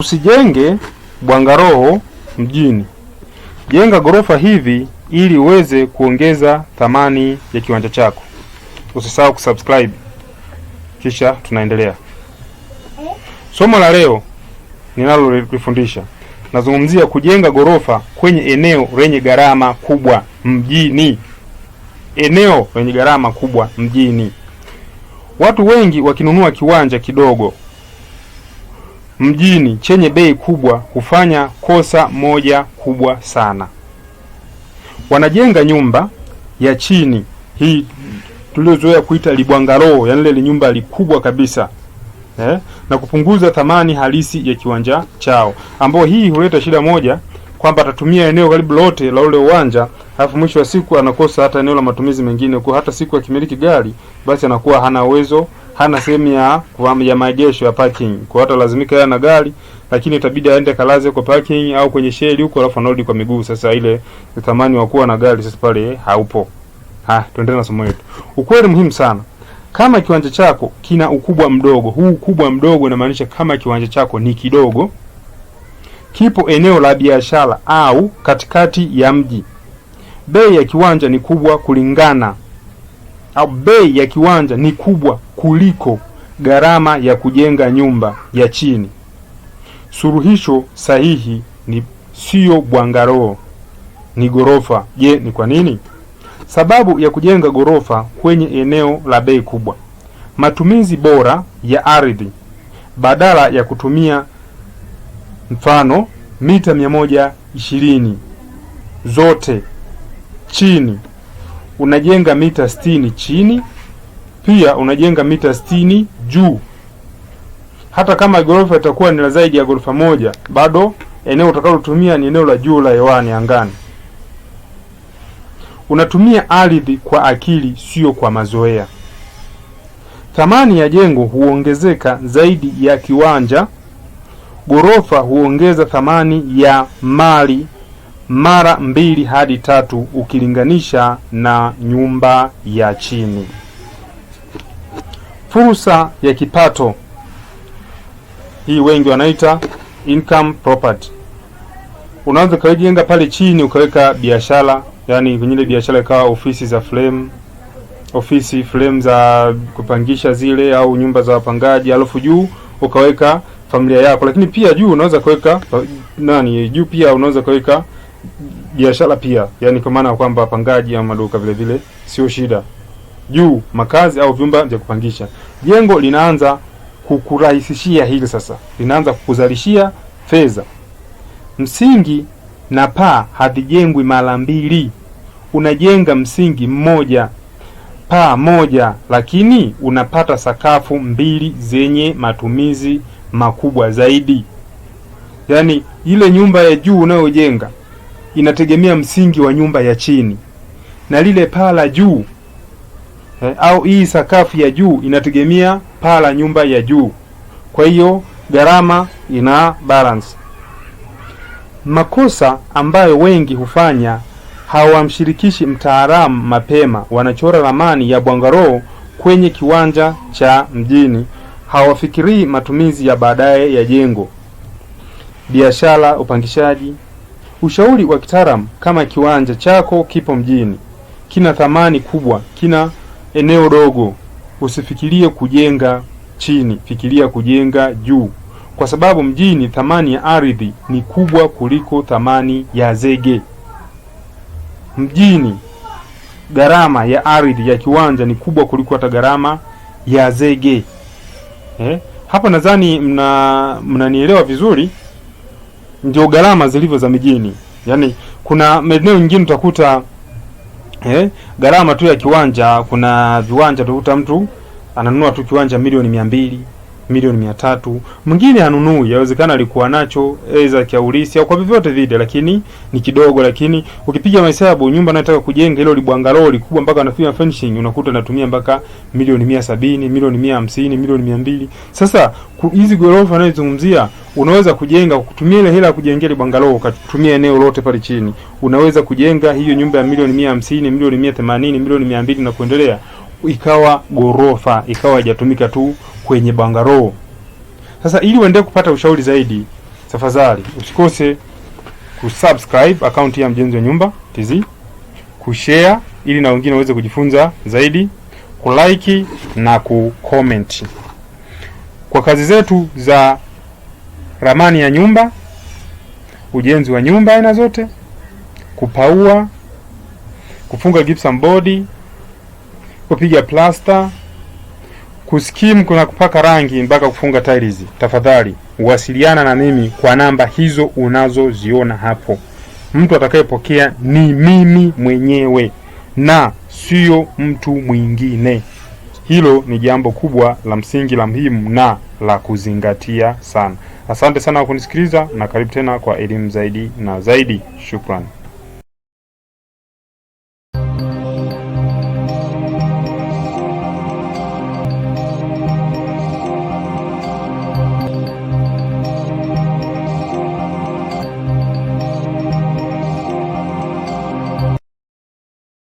Usijenge bwangaro mjini. Jenga gorofa hivi ili uweze kuongeza thamani ya kiwanja chako. Usisahau kusubscribe. Kisha tunaendelea. Somo la leo ninalolifundisha nazungumzia kujenga gorofa kwenye eneo lenye gharama kubwa mjini. Eneo lenye gharama kubwa mjini. Watu wengi wakinunua kiwanja kidogo mjini chenye bei kubwa hufanya kosa moja kubwa sana. Wanajenga nyumba ya chini, hii tuliozoea kuita libwangalo, yani ile nyumba likubwa kabisa, na kupunguza thamani halisi ya kiwanja chao, ambao hii huleta shida moja, kwamba atatumia eneo karibu lote la ule uwanja, alafu mwisho wa siku anakosa hata eneo la matumizi mengine. Kwa hata siku akimiliki gari, basi anakuwa hana uwezo, hana sehemu ya maegesho ya parking. Kwa hata lazimika yeye na gari, lakini itabidi aende kalaze kwa parking au kwenye sheli huko, alafu anarudi kwa miguu. Sasa ile thamani wa kuwa na gari sasa pale haupo. Tuendelee na somo letu. Ukweli muhimu sana. Kama kiwanja chako kina ukubwa mdogo, huu ukubwa mdogo inamaanisha kama kiwanja chako ni kidogo, kipo eneo la biashara au katikati ya mji, bei ya kiwanja ni kubwa bei ya kiwanja ni kubwa kuliko gharama ya kujenga nyumba ya chini. Suluhisho sahihi ni sio bwangaro, ni gorofa. Je, ni kwa nini? Sababu ya kujenga gorofa kwenye eneo la bei kubwa: matumizi bora ya ardhi. Badala ya kutumia mfano mita 120 zote chini, unajenga mita 60 chini, pia unajenga mita 60 juu. Hata kama gorofa itakuwa ni zaidi ya gorofa moja, bado eneo utakalotumia ni eneo la juu la hewani, angani. Unatumia ardhi kwa akili, sio kwa mazoea. Thamani ya jengo huongezeka zaidi ya kiwanja. Gorofa huongeza thamani ya mali mara 2 hadi 3 ukilinganisha na nyumba ya chini. Fursa ya kipato, hii wengi wanaita income property. Unaweza kujenga pale chini ukaweka biashara, yani kwenye ile biashara ikawa ofisi za frame za kupangisha zile, au nyumba za wapangaji, alafu juu ukaweka familia yako. Lakini pia juu unaweza kuweka juu pia unaweza kuweka biashara pia, yani kwa maana kwamba wapangaji au maduka vile vile sio shida. Juu makazi au vyumba vya kupangisha. Jengo linaanza kukurahisishia hili sasa. Linaanza kukuzalishia fedha. Msingi na paa havijengwi mara 2. Unajenga msingi mmoja, paa moja, lakini unapata sakafu 2 zenye matumizi makubwa zaidi. Yani ile nyumba ya juu unayojenga inategemea msingi wa nyumba ya chini, na lile paa la juu au hii sakafu ya juu inategemea paa la nyumba ya juu. Kwa hiyo gharama ina balance. Makosa ambayo wengi hufanya: hawamshirikishi mtaalamu mapema. Wanachora ramani ya bwangaro kwenye kiwanja cha mjini, hawafikirii matumizi ya baadaye ya jengo, biashara, upangishaji. Ushauri wa kitaalamu: kama kiwanja chako kipo mjini, kina thamani kubwa, kina eneo dogo, usifikirie kujenga chini, fikiria kujenga juu, kwa sababu mjini thamani ya ardhi ni kubwa kuliko thamani ya zege. Mjini gharama ya ardhi ya kiwanja ni kubwa kuliko hata gharama ya zege. Hapa nadhani mnanielewa vizuri. Ndio gharama zilivyo za mijini. Yani kuna maeneo mengine utakuta gharama tu ya kiwanja, kuna viwanja utakuta mtu ananunua tu kiwanja milioni 200, milioni 300. Mwingine hanunui, yawezekana alikuwa nacho aidha kiaulisi au kwa vyovyote vile, lakini ni kidogo. Lakini ukipiga mahesabu, nyumba anataka kujenga hilo libwangalo likubwa mpaka anafanya finishing, unakuta anatumia mpaka milioni 170, milioni 150, milioni 200. Sasa hizi gorofa anayozungumzia unaweza kujenga kutumia ile hela ya kujengea libwangalo, ukatumia eneo lote pale chini. Unaweza kujenga hiyo nyumba ya milioni 150, milioni 180, milioni 200 na kuendelea, ikawa gorofa, ikawa haijatumika tu kwenye bwangaro. Sasa ili uendelee kupata ushauri zaidi, tafadhali usikose kusubscribe akaunti ya Mjenzi wa Nyumba TZ, kushare ili na wengine waweze kujifunza zaidi, kulike na kucomment. Kwa kazi zetu za ramani ya nyumba, ujenzi wa nyumba aina zote, kupaua, kufunga gypsum board, kupiga plaster, kuskim, kuna kupaka rangi mpaka kufunga tiles, tafadhali wasiliana na mimi kwa namba hizo unazoziona hapo. Mtu atakayepokea ni mimi mwenyewe na sio mtu mwingine. Hilo ni jambo kubwa la msingi, la muhimu na la kuzingatia sana. Asante sana kwa kunisikiliza na karibu tena kwa elimu zaidi na zaidi. Shukrani.